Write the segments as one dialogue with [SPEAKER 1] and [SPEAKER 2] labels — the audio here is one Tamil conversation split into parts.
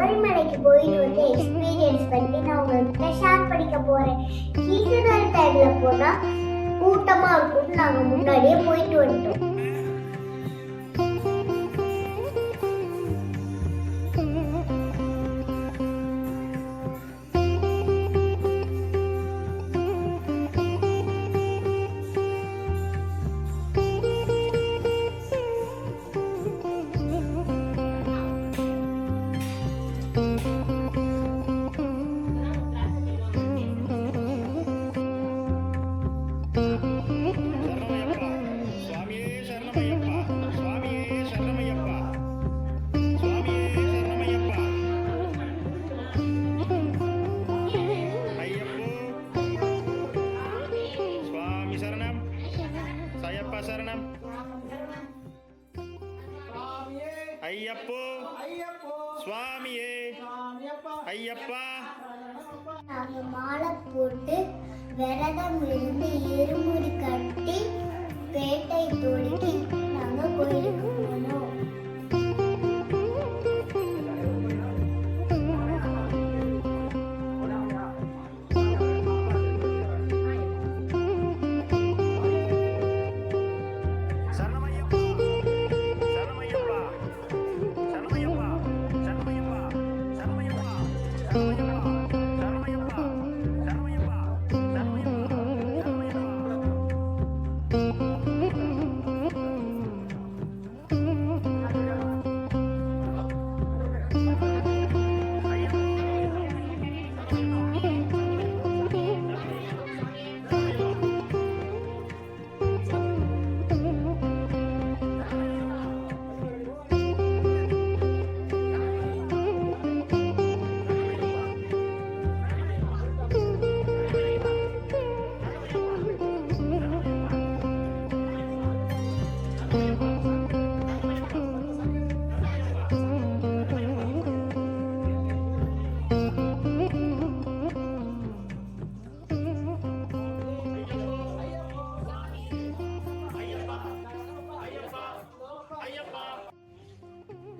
[SPEAKER 1] சபரிமலைக்கு போயிட்டு வந்து எக்ஸ்பீரியன்ஸ் பண்ணி நான் உங்ககிட்ட ஷேர் பண்ணிக்க போறேன். சீசனல் டைம்ல போனா கூட்டமா இருக்கும்னு நாங்க முன்னாடியே போயிட்டு வந்துட்டோம்.
[SPEAKER 2] ஐயப்போ சுவாமியே ஐயப்பா.
[SPEAKER 1] நாங்க மாலை போட்டு விரதம் இருந்து எருமுடி கட்டி பேட்டை தோழிக்கு நாங்க கோயிலுக்கு போனோம்.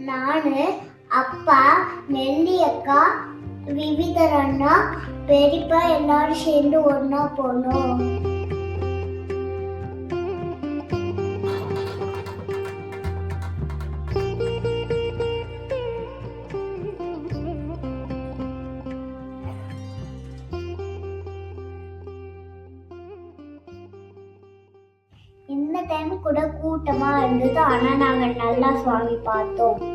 [SPEAKER 1] நானு, அப்பா, நெல்லி அக்கா, விவிதர் அண்ணா, பெரியப்பா எல்லாரும் சேர்ந்து ஒன்னா போனோம். இந்த டைம் கூட கூட்டமா இருந்தது, ஆனா நாங்க நல்லா சுவாமி பார்த்தோம்.